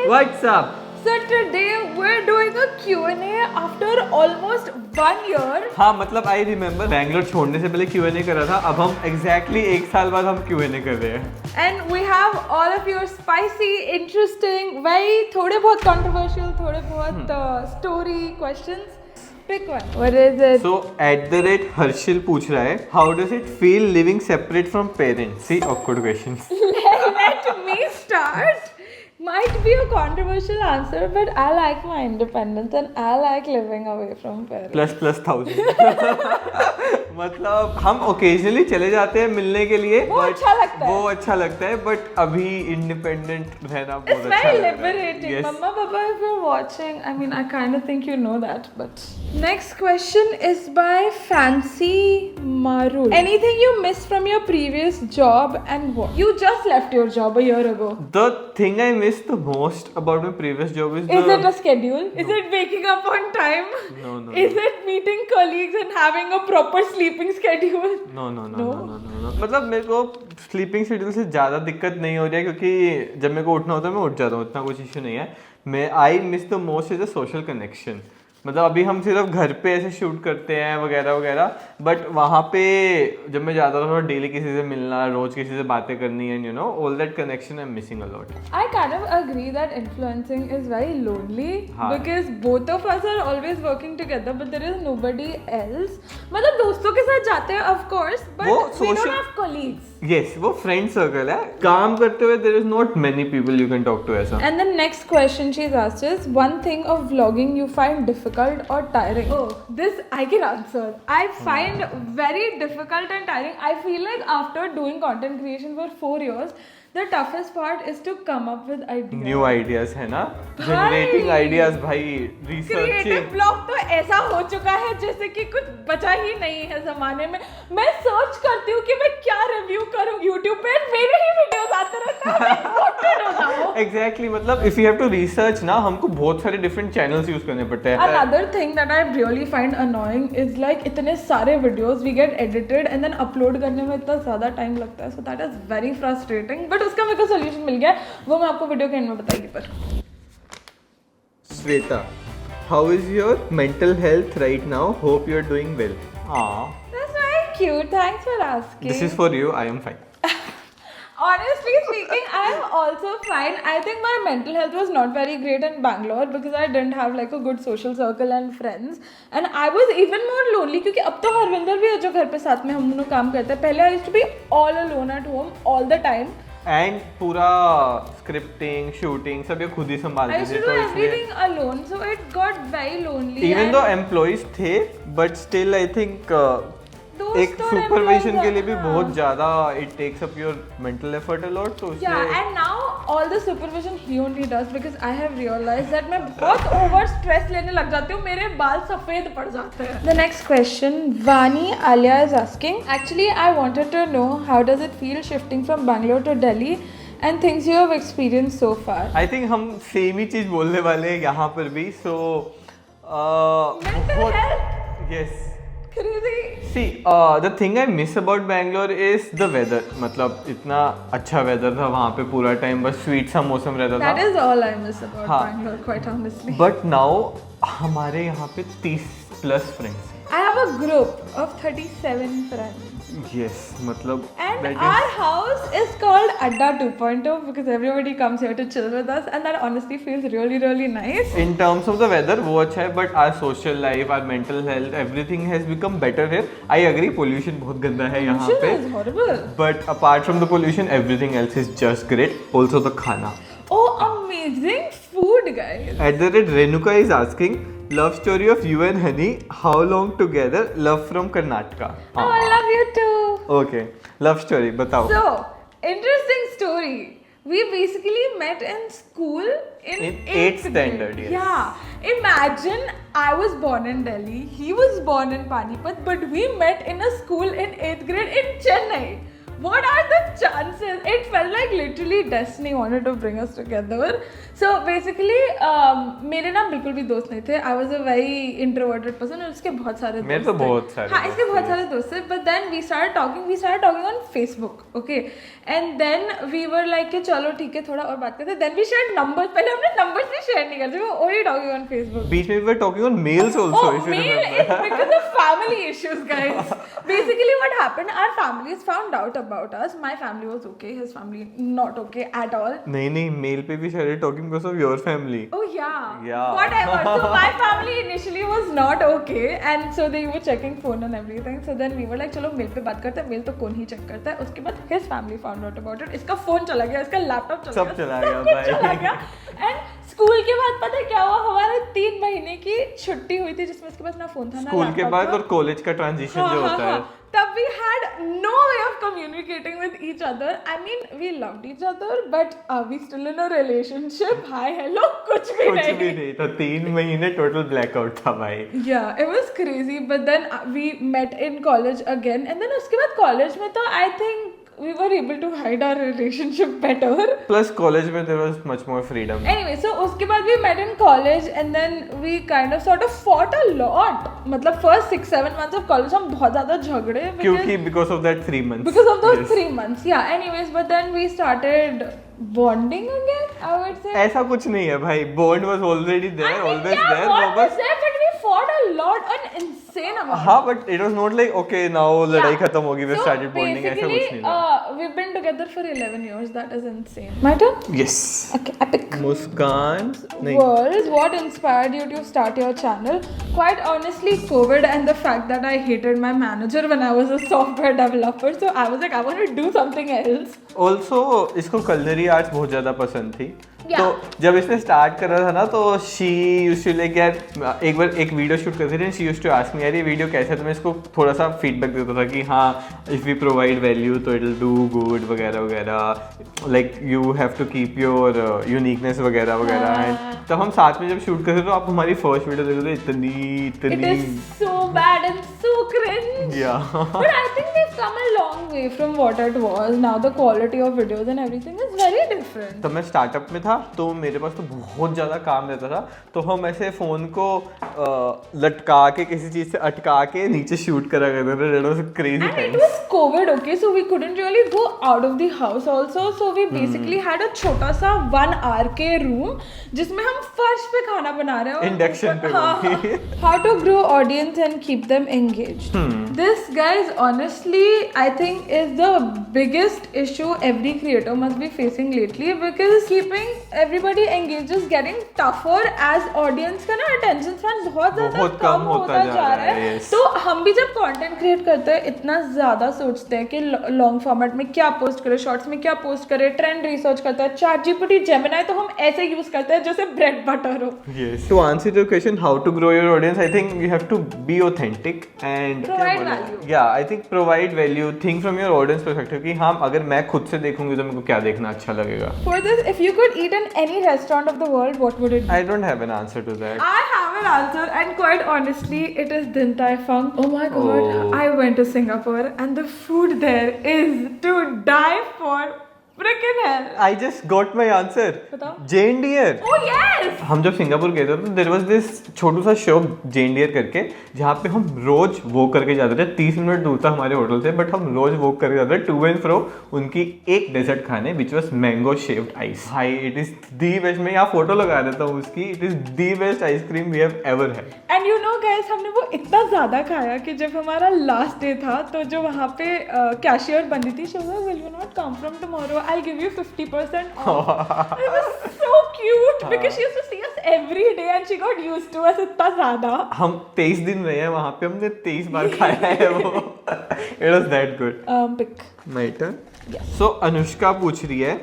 What's up? So today we're doing a Q&A after almost 1 year. हाँ मतलब I remember Bangalore छोड़ने से पहले Q&A करा था, अब हम exactly 1 साल बाद हम Q&A कर रहे हैं. And we have all of your spicy, interesting, very थोड़े बहुत controversial, थोड़े बहुत story questions. Pick one. What is it? So @Harshil पूछ रहा है, how does it feel living separate from parents? See, awkward questions. Let me start. Might be a controversial answer, but I like my independence and I like living away from parents. + 1000. मतलब हम occasionally चले जाते हैं मिलने के लिए. वो अच्छा लगता है. वो अच्छा लगता है, but अभी independent रहना बहुत It's अच्छा very लग रहा है. liberating. Yes. Mama, Papa, if you're watching, I mean, I kind of think you know that, but... Next question is by Fancy Marul. Anything you miss from your previous job and what? You just left your job a year ago. The thing I miss the most about my previous job is Is it a schedule? No. Is it waking up on time? No. Is it meeting colleagues and having a proper sleeping schedule? No. मतलब मेरे को sleeping schedule से ज़्यादा दिक्कत नहीं हो रही है, क्योंकि जब मेरे को उठना होता है मैं उठ जाता हूँ, इतना कुछ इशू नहीं है. मैं I miss the most is a social connection. मतलब अभी हम सिर्फ घर पे ऐसे शूट करते हैं वगैरह वगैरह, बट वहाँ पे जब मैं जाता था डेली किसी से मिलना, रोज किसी से बातें करनी, and you know all that connection I am missing a lot. I kind of agree that influencing is very lonely because both of us are always working together, but there is nobody else. मतलब दोस्तों के साथ जाते हैं of course, but we don't have colleagues. Yes, वो friend circle है. काम करते हुए there is not many people you can talk to ऐसा. And the next question she's asked is one thing of vlogging you find difficult or tiring. Oh, this I can answer. I find very difficult and tiring. I feel like after doing content creation for 4 years, the toughest part is to come up with ideas. New ideas है ना? Generating ideas भाई, researching. Creative block तो ऐसा हो चुका है जैसे कि कुछ बचा ही नहीं है ज़माने में. मैं सर्च करती हूँ कि मैं क्या रिव्यू करूँ YouTube पे, मेरे ही वीडियोस आते रहते हैं. What to do now? Exactly, मतलब if you have to research ना, हमको बहुत सारे different channels use करने पड़ते हैं. Another thing that I really find annoying is like इतने सारे videos we get edited and then upload करने में इतना ज़्यादा time लगता है. So that is very frustrating. But उसका मेरे को solution मिल गया, वो मैं आपको वीडियो के एंड में बताएगी. पर Sweta, how is your mental health right now? Hope you're doing well. That's very cute. Thanks for asking. This is for you. I am fine. Honestly speaking, I am also fine. I think my mental health was not very great in Bangalore because I didn't have like a good social circle and friends. And I was even more lonely क्योंकि अब तो हरविंदर भी है जो घर पे साथ में हम दोनों काम करते हैं. पहले I used to be all alone at home all the time. And पूरा scripting, shooting सब ये खुद ही I संभालते used थे, to do everything alone, so it got very lonely. even though employees थे, but still I think एक दोस्त और supervision के लिए भी हाँ. बहुत ज़्यादा it takes up your mental effort a lot. तो Yeah, and now all the supervision he only does because I have realized that मैं बहुत over stress लेने लग जाती हूँ, मेरे बाल सफेद पड़ जाते हैं. The next question, Vani Alia is asking. Actually, I wanted to know how does it feel shifting from Bangalore to Delhi and things you have experienced so far. I think हम सेम ही चीज़ बोलने वाले हैं यहाँ पर भी. So Mental health. Yes. Crazy. See, the thing I miss about Bangalore is the weather. मतलब इतना अच्छा weather था वहाँ पे पूरा टाइम, बस स्वीट सा मौसम रहता था. That is all I miss about हाँ. Bangalore, quite honestly. But now हमारे यहाँ पे 30+ friends. I have a group of 37 friends. Yes, मतलब And that our is, house is called Adda 2.0 because everybody comes here to chill with us and that honestly feels really really nice. in terms of the weather वो अच्छा है, but our social life, our mental health, everything has become better here. I agree, pollution बहुत गंदा है यहाँ Pollution पे. is horrible. But apart from the pollution, everything else is just great. Also the खाना. Oh, amazing food, guys. @Renuka is asking, love story of you and Honey, how long together? Love from Karnataka. Oh, I love you too. Okay, love story बताओ. So, interesting story. We basically met in school in 8th standard. Yes. Yeah. Imagine I was born in Delhi, he was born in Panipat, but we met in a school in 8th grade in Chennai. what are the chances? It felt like literally destiny wanted to bring us together. So basically मेरे ना बिल्कुल भी दोस्त नहीं थे. I was a very introverted person और उसके बहुत सारे मेरे तो बहुत सारे हाँ इसके बहुत सारे दोस्त थे. But then we started talking on Facebook, okay? And then we were like कि चलो ठीक है थोड़ा और बात करते हैं. Then we shared numbers. पहले हमने numbers नहीं share नहीं करते. We were only talking on Facebook. बीच में we were talking on mails also. Oh, if you mail remember. is because of family issues, guys. Basically, what happened? Our families found out about us. My family was okay. His family not okay at all. नहीं mail पे भी started talking because of your family. Oh yeah. Yeah. Whatever. So my family initially was not okay, and so they were checking phone and everything. So then we were like, चलो mail पे बात करते हैं. Mail तो कौन ही check करता है. उसके बाद his family found out about it. इसका phone चला गया, इसका laptop चला सब गया, चला गया कुछ भाई. चला गया. And स्कूल के बाद पता है क्या हुआ? हमारे 3 महीने की छुट्टी हुई थी जिसमें उसके पास ना फोन था ना स्कूल के laptop बाद था. और कॉलेज का ट्रांजिशन जो होता है. तब we had no way of communicating with each other. I mean, we loved each other, but are we still in a relationship? Hi, hello, कुछ भी कुछ भी नहीं. नहीं था. 3 महीने टोटल ब्लैकआउट था भाई. Yeah, it was crazy. But then we met in college again, and then उसके बाद college में तो I think we were able to hide our relationship better. Plus college में there was much more freedom. Anyway, so उसके बाद we met in college and then we kind of sort of fought a lot. मतलब first 6-7 months of college हम बहुत ज़्यादा झगड़े क्योंकि because of that 3 months. because of those Yes. 3 months. Yeah. Anyways, but then we started bonding again. I would say. ऐसा कुछ नहीं है भाई. Bond was already there, I mean, always yeah, there. bond वो was बस there, but we fought a lot, an insane amount. हाँ, but it was not like okay now लड़ाई खत्म होगी, we So started bonding. ऐसा कुछ नहीं था. we've been together for 11 years. That is insane. My turn. Yes. Okay, epic. मुस्कान नहीं. Words, what inspired you to start your channel? Quite honestly, COVID and the fact that I hated my manager when I was a software developer. So I was like, I want to do something else. Also इसको culinary arts बहुत ज़्यादा पसंद थी. Yeah. तो जब इसने start करा था ना तो शी यूज्ड टू लाइक यार एक बार एक वीडियो शूट करती थी. She used to ask me यार ये वीडियो कैसा है. तो मैं इसको थोड़ा सा फीडबैक देता था कि हाँ इफ़ वी प्रोवाइड वैल्यू तो इट विल डू गुड वगैरह वगैरह. Like you have to keep your uniqueness वगैरह वगैरह. एंड तब हम साथ में जब शूट करते तो आप हमारी फर्स्ट वीडियो देखते थे इतनी It इतनी is so bad and so cringe. Yeah. But I think they've come a long way from what it was. Now the quality of videos and everything is very different. तब मैं startup में था तो मेरे पास तो बहुत ज़्यादा काम रहता था. तो हम ऐसे फ़ोन को लटका के किसी चीज़ से अटका के नीचे शूट करा करते थे. That was crazy And it times. was COVID, okay, so we couldn't really go out of the house also. So we basically had a छोटा सा 1 hour के room जिसमें हम फर्श पे खाना बना रहे हैं. Induction पे वो भी. How to grow audience and keep them engaged. This, guys, honestly, I think is the biggest issue every creator must be facing lately because keeping everybody engaged is getting tougher as audience का ना attention span बहुत ज़्यादा कम होता जा रहा है. yes. तो हम भी जब कंटेंट क्रिएट करते हैं इतना ज़्यादा सोचते हैं कि लॉन्ग फॉर्मेट में क्या पोस्ट करें, शॉर्ट्स में क्या पोस्ट करें, ट्रेंड रिसर्च करते हैं, चैट जीपीटी, जेमिनी तो हम ऐसे यूज़ करते हैं जैसे ब्रेड बटर हो. Yes. To answer your question, how to grow your audience, I think you have to be authentic and Provide value. Yeah, I think provide value. Think from your audience perspective कि हाँ अगर मैं खुद से देखूंगी तो मेरे को क्या देखना अच्छा लगेगा. For this, if you could eat in any restaurant of the world, what would it be? I don't have an answer to that. I have an answer, and quite honestly, it is Din Tai Fung. Oh my god, Oh. I went to Singapore, and the food there is to die for. Freaking hell. I just got my answer. बताओ. Jane Deere. Oh yes. हम जब Singapore गए थे तो there was this छोटू सा shop जेन dear करके जहाँ पे हम रोज वॉक करके जाते थे. 30 मिनट दूर था हमारे होटल से बट हम रोज वॉक करके जाते थे टू एंड फ्रो उनकी एक डेजर्ट खाने which was mango shaved ice. Hi it is the best. मैं यहाँ फोटो लगा देता हूँ उसकी. It is the best ice cream we have ever had. And you know guys, हमने वो इतना ज़्यादा खाया कि जब हमारा लास्ट डे था तो जो वहाँ पे कैशियर बंदी थी, she was like, will you not come from tomorrow? I'll give you 50% off. It was so cute because she used to see us every day and she got used to us इतना ज़्यादा. हम 23 दिन रहे हैं वहाँ पे. हमने 23 बार खाया है वो. It was that good. Pick. My turn. So Anushka पूछ रही है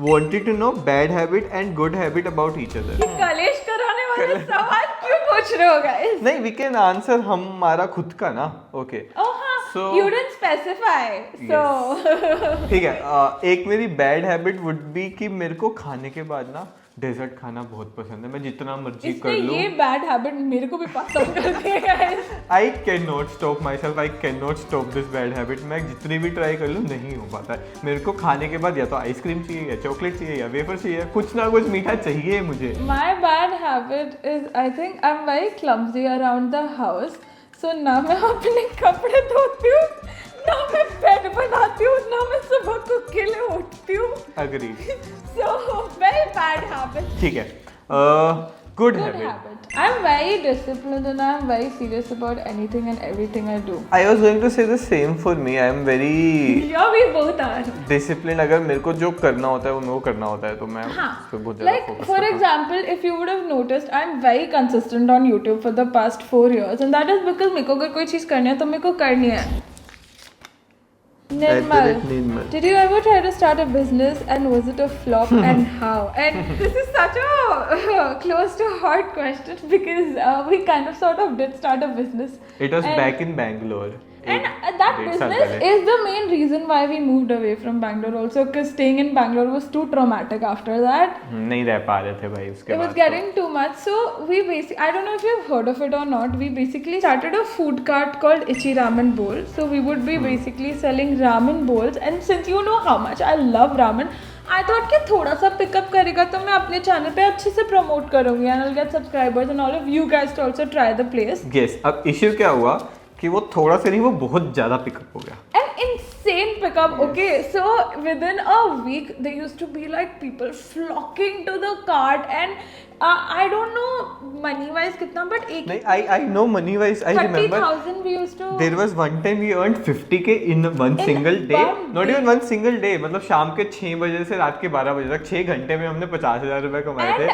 wanted to know bad habit and good habit about each other. ये कलेश कराने वाले सवाल क्यों पूछ रहे हो guys? नहीं, वी कैन आंसर हमारा खुद का ना. ओके. Oh हाँ. So You didn't specify. So ठीक है, एक मेरी बैड हैबिट वुड बी कि मेरे को खाने के बाद ना डेजर्ट खाना बहुत पसंद है, मैं जितना मर्जी इसने कर लूँ। ये बैड हैबिट मेरे को भी पसंद कर दिया guys. I can not stop my self, I can not stop this bad habit. मैं जितनी भी ट्राई कर लूँ नहीं हो पाता है। मेरे को खाने के बाद या तो आइसक्रीम चाहिए, या चॉकलेट चाहिए, या वेफर चाहिए, कुछ ना कुछ मीठा चाहिए मुझे। My bad habit is I think I'm very clumsy around the house. So ना मैं अपने कपड़े धोती हूँ, ना मैं बेड बनाती हूँ, ना मैं सुबह को के लिए उठती हूँ. Agree. So very bad habit. ठीक है, good Good habit. habit. I'm very disciplined and I'm very serious about anything and everything I do. I was going to say the same for me. I am very Yeah, we both are. Discipline. अगर मेरे को जो करना होता है वो मेरे को करना होता है, तो मैं हाँ. उस पर बहुत ज़्यादा Like फोकस for करता हूँ। example, if you would have noticed, I'm very consistent on YouTube for the past 4 years, and that is because मेरे को अगर कोई चीज़ करनी है तो मेरे को करनी है. Nirmal, Nirmal. did you ever try to start a business and was it a flop and how? And this is such a close to heart question because we kind of sort of did start a business. It was And- back in Bangalore. And that 1.5 साल business पहले। is the main reason why we moved away from Bangalore also because staying in Bangalore was too traumatic after that. नहीं रह पा रहे थे भाई उसके It बाद was getting too much. So we basically, I don't know if you've heard of it or not, we basically started a food cart called Ichi Ramen Bowl. So we would be basically selling ramen bowls. And since you know how much I love ramen, I thought कि थोड़ा सा pickup करेगा तो मैं अपने channel पे अच्छे से प्रमोट करूँगी and I'll get subscribers and all of you guys to also try the place. Guess. अब इश्यू क्या हुआ कि वो थोड़ा सा नहीं, वो बहुत ज़्यादा पिकअप हो गया। An insane pickup. Okay, so within a week, there used to be like people flocking to the cart, and I don't know money wise कितना, but एक नहीं, I know money wise, I remember 30,000 we used to. There was one time we earned 50K in one In single day. one not day. Even one single day, मतलब शाम के 6 बजे से रात के 12 बजे तक 6 घंटे में हमने 50,000 रुपए कमाए थे।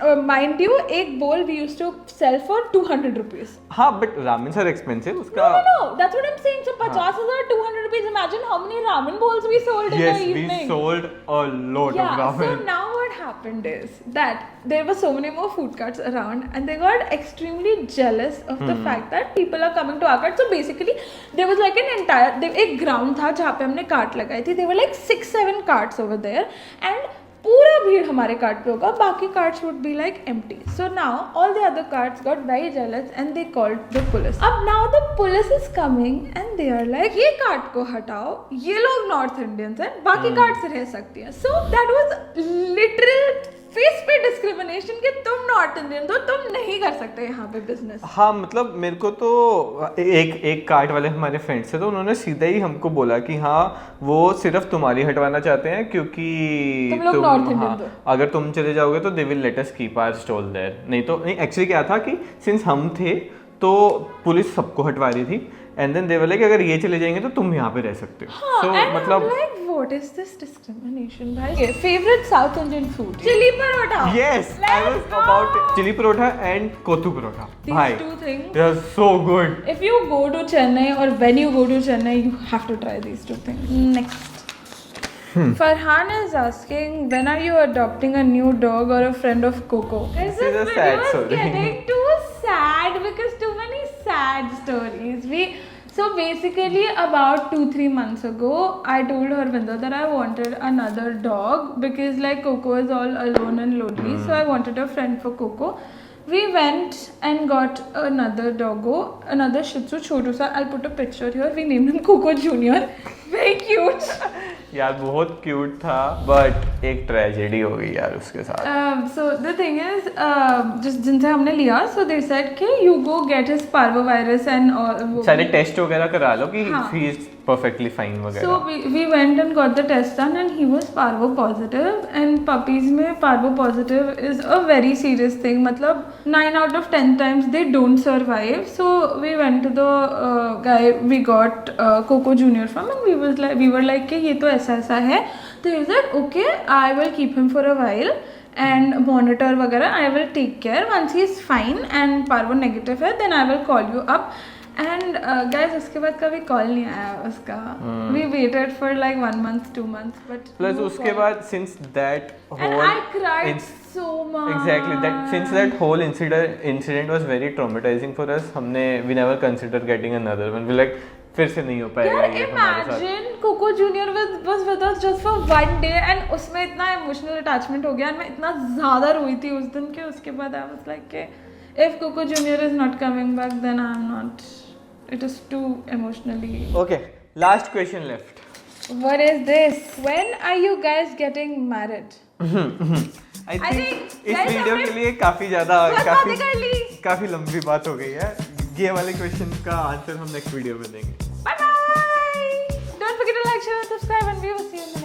And mind you, एक bowl we used to sell for 200 rupees. हाँ, but ramen sir expensive No, उसका। no, no. That's what I'm saying. So 50,000, 200 rupees. Imagine how many ramen bowls we sold in Yes, the we evening. sold a lot of Yeah, so ramen. now what happened is that there were so many more food carts around and they got extremely jealous of the fact that people are coming to our cart. So basically there was like an entire एक ground था जहाँ पे हमने cart लगाई थी. There were like 6-7 carts over there and पूरा भीड़ हमारे कार्ट पे होगा, बाकी carts would be like empty. So now all the other carts got very jealous and they called the police. अब now the police is coming and they are like ये cart को हटाओ, ये लोग नॉर्थ इंडियंस हैं, बाकी carts रह सकती हैं. So that was literal face पे डिस्क्रिमिनेशन कि तुम नॉर्थ इंडियन हो, तुम नहीं कर सकते यहाँ पे बिजनेस. हाँ, मतलब मेरे को तो एक कार्ट वाले हमारे फ्रेंड्स थे, तो उन्होंने सीधा ही हमको बोला कि हाँ वो सिर्फ तुम्हारी हटवाना चाहते हैं क्योंकि तुम लोग North Indian हो. अगर तुम चले जाओगे तो they will let us keep our stall there. नहीं तो नहीं, एक्चुअली क्या था कि सिंस हम थे तो पुलिस सबको हटवा रही थी and then they were like अगर ये चले जाएंगे तो तुम यहाँ पे रह सकते हो। हाँ, So, and मतलब I'm like what is this discrimination भाई? Okay, favorite South Indian food? Chili paratha. yes, I was about chili parotha and kothu parotha. These Bhai, two things. they are so good. If you go to Chennai or when you go to Chennai, you have to try these two things. Next. Farhan is asking, when are you adopting a new dog or a friend of Coco? This is a video sad is story. getting too sad because too many sad stories. So basically about 2-3 months ago, I told Harvinder that I wanted another dog because like Coco is all alone and lonely. So I wanted a friend for Coco. We went and got another doggo, another Shih Tzu, chotu sa. I'll put a picture here. We named him Coco Junior. Very cute. यार बहुत cute था, but एक tragedy हो गई यार उसके साथ। So the thing is, just जिनसे हमने लिया, so they said कि you go get his parvovirus and all. सारे टेस्ट वगैरह करा लो कि हाँ. he is perfectly fine वगैरह। So we went and got the test done and he was parvo positive and puppies में parvo positive is a very serious thing. मतलब 9 out of 10 times they don't survive. So we went to the guy we got Coco Junior from and we were like कि ये तो ऐसा है. तो he was like okay, I will keep him for a while and monitor वगैरह. I will take care. Once he is fine and parvo negative है, then I will call you up. And guys, उसके बाद कभी call नहीं आया उसका. We waited for like 1 month, 2 months, but plus no उसके call. बाद since that And whole I cried so much. exactly that whole incident was very traumatizing for us. हमने we never considered getting another one. We like फिर से नहीं हो पाएगा यार ये हमारे साथ। imagine Coco Junior was with us just for one day and उसमें इतना emotional attachment हो गया और मैं इतना ज़्यादा रोई थी उस दिन के उसके बाद I was like कि if Coco Junior is not coming back then I'm not, it is too emotionally. Okay, last question left. What is this? When are you guys getting married? I I think think इस guys video हमने के लिए काफी ज्यादा बहुत बातें कर ली। काफी लंबी बात हो गई है। ये वाले क्वेश्चन का आंसर हम नेक्स्ट वीडियो में देंगे। Bye bye! Don't forget to like, share and subscribe and we will see you in the